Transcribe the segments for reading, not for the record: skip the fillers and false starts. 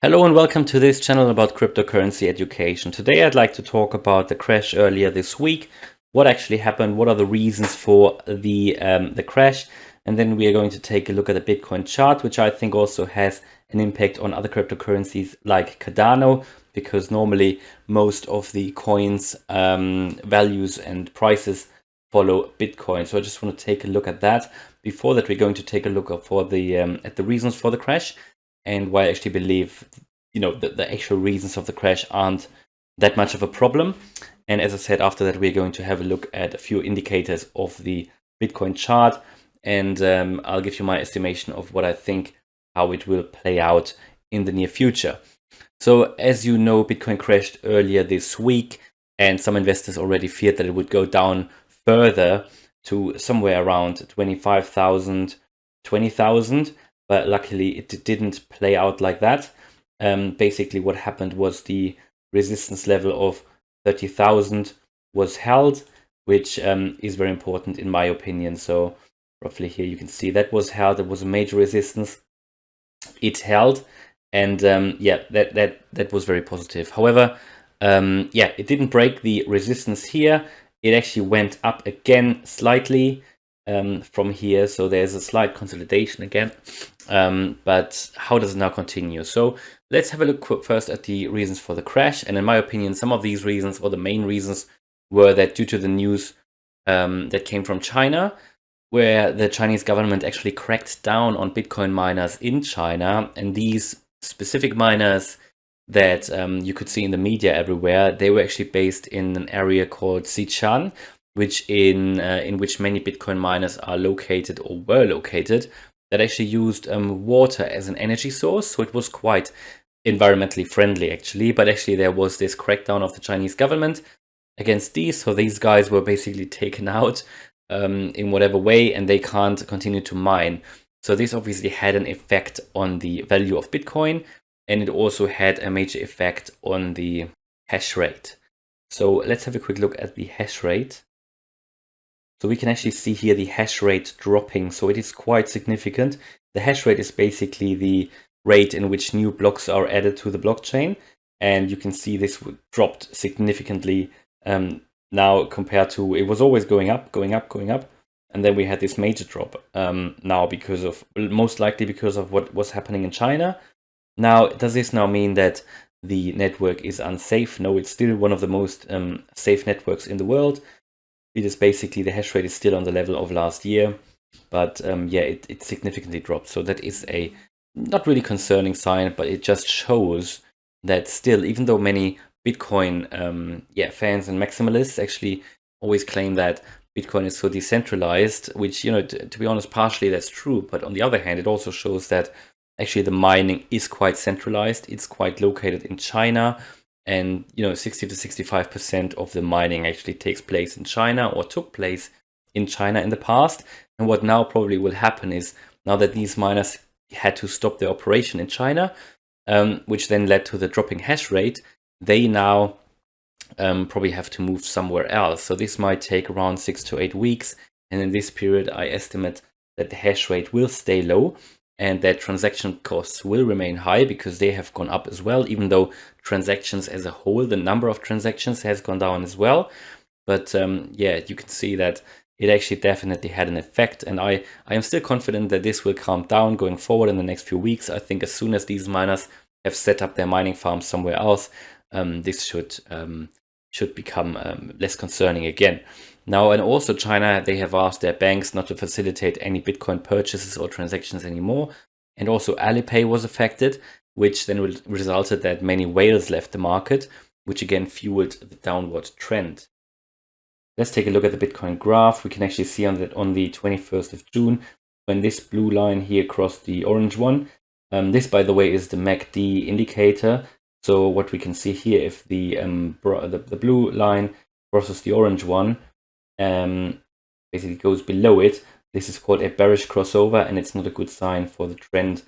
Hello and welcome to this channel about cryptocurrency education. Today I'd like to talk about the crash earlier this week, what actually happened, what are the reasons for the crash, and then we are going to take a look at the Bitcoin chart, which I think also has an impact on other cryptocurrencies like Cardano, because normally most of the coins values and prices follow Bitcoin. So I just want to take a look at that. Before that, we're going to take a look at the reasons for the crash, and why I actually believe, the actual reasons of the crash aren't that much of a problem. And as I said, after that, we're going to have a look at a few indicators of the Bitcoin chart, and I'll give you my estimation of what I think, how it will play out in the near future. So as you know, Bitcoin crashed earlier this week, and some investors already feared that it would go down further to somewhere around 25,000, 20,000. But luckily it didn't play out like that. Basically what happened was the resistance level of 30,000 was held, which is very important in my opinion. So roughly here you can see that was held. It was a major resistance. It held, and that was very positive. However, it didn't break the resistance here. It actually went up again slightly from here, so there's a slight consolidation again. But how does it now continue? So let's have a look first at the reasons for the crash. And in my opinion, some of these reasons, or the main reasons, were that due to the news that came from China, where the Chinese government actually cracked down on Bitcoin miners in China. And these specific miners that you could see in the media everywhere, they were actually based in an area called Xishan, which in which many Bitcoin miners are located, or were located, that actually used water as an energy source. So it was quite environmentally friendly actually, but actually there was this crackdown of the Chinese government against these. So these guys were basically taken out in whatever way, and they can't continue to mine. So this obviously had an effect on the value of Bitcoin, and it also had a major effect on the hash rate. So let's have a quick look at the hash rate. So we can actually see here the hash rate dropping. So it is quite significant. The hash rate is basically the rate in which new blocks are added to the blockchain. And you can see this dropped significantly now compared to, it was always going up. And then we had this major drop now most likely because of what was happening in China. Now, does this now mean that the network is unsafe? No, it's still one of the most safe networks in the world. It is basically, the hash rate is still on the level of last year, but it significantly dropped. So that is a not really concerning sign, but it just shows that still, even though many Bitcoin fans and maximalists actually always claim that Bitcoin is so decentralized, which, to be honest, partially that's true. But on the other hand, it also shows that actually the mining is quite centralized. It's quite located in China. And 60 to 65% of the mining actually takes place in China, or took place in China in the past. And what now probably will happen is, now that these miners had to stop their operation in China, which then led to the dropping hash rate, they now probably have to move somewhere else. So this might take around 6 to 8 weeks. And in this period, I estimate that the hash rate will stay low, and that transaction costs will remain high because they have gone up as well, even though transactions as a whole, the number of transactions has gone down as well. But you can see that it actually definitely had an effect. And I am still confident that this will calm down going forward in the next few weeks. I think as soon as these miners have set up their mining farms somewhere else, this should become less concerning again. Now, and also China, they have asked their banks not to facilitate any Bitcoin purchases or transactions anymore. And also Alipay was affected, which then resulted that many whales left the market, which again fueled the downward trend. Let's take a look at the Bitcoin graph. We can actually see on the 21st of June, when this blue line here crossed the orange one. This, by the way, is the MACD indicator. So what we can see here, if the blue line crosses the orange one, basically goes below it, this is called a bearish crossover, and it's not a good sign for the trend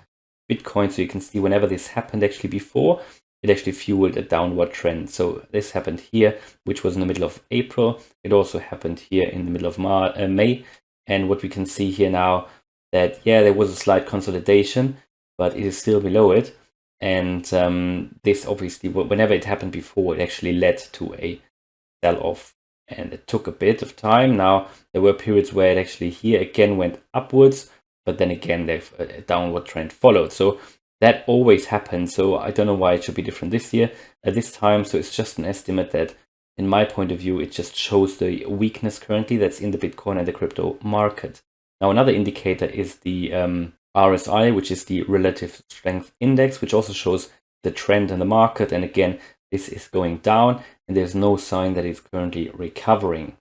Bitcoin. So you can see whenever this happened actually before, it actually fueled a downward trend. So this happened here, which was in the middle of April. It also happened here in the middle of May. And what we can see here now, that there was a slight consolidation, but it is still below it. And this obviously, whenever it happened before, it actually led to a sell-off, and it took a bit of time. Now there were periods where it actually here again went upwards, but then again a downward trend followed. So that always happens. So I don't know why it should be different this year at this time. So it's just an estimate that, in my point of view, it just shows the weakness currently that's in the Bitcoin and the crypto market. Now another indicator is the RSI, which is the relative strength index, which also shows the trend in the market. And again, this is going down, and there's no sign that it's currently recovering.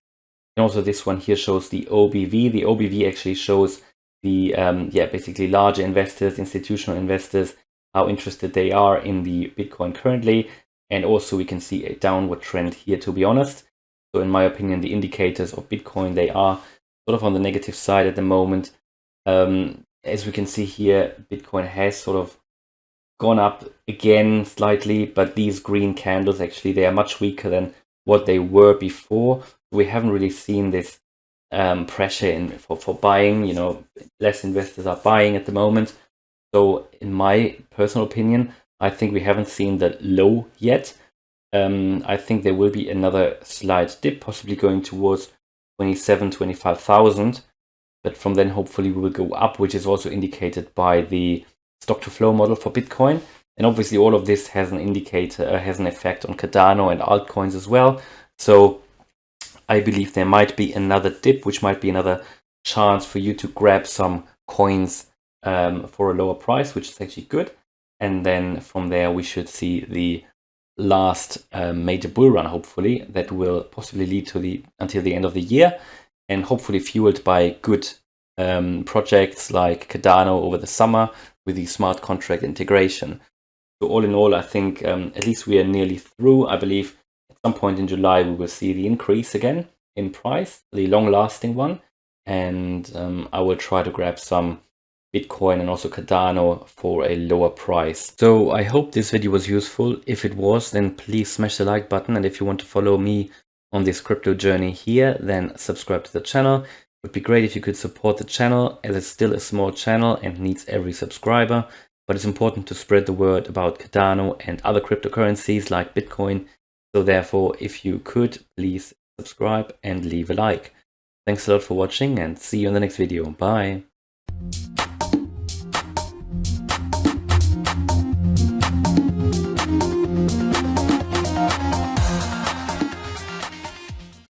And also this one here shows the OBV. The OBV actually shows the basically larger investors, institutional investors, how interested they are in the Bitcoin currently. And also we can see a downward trend here, to be honest. So in my opinion, the indicators of Bitcoin, they are sort of on the negative side at the moment. As we can see here, Bitcoin has sort of gone up again slightly, but these green candles actually, they are much weaker than what they were before. We haven't really seen this pressure for buying. Less investors are buying at the moment. So in my personal opinion, I think we haven't seen the low yet. I think there will be another slight dip, possibly going towards 25,000. But from then, hopefully, we will go up, which is also indicated by the stock to flow model for Bitcoin. And obviously, all of this has an indicator, has an effect on Cardano and altcoins as well. So I believe there might be another dip, which might be another chance for you to grab some coins for a lower price, which is actually good. And then from there, we should see the last major bull run, hopefully, that will possibly lead to until the end of the year, and hopefully fueled by good projects like Cardano over the summer with the smart contract integration. So all in all, I think at least we are nearly through. I believe at some point in July we will see the increase again in price, the long-lasting one, and I will try to grab some Bitcoin and also Cardano for a lower price. So I hope this video was useful. If it was, then please smash the like button, and if you want to follow me on this crypto journey here, then subscribe to the channel. It would be great if you could support the channel, as it's still a small channel and needs every subscriber, but it's important to spread the word about Cardano and other cryptocurrencies like Bitcoin. So therefore, if you could, please subscribe and leave a like. Thanks a lot for watching, and see you in the next video. Bye.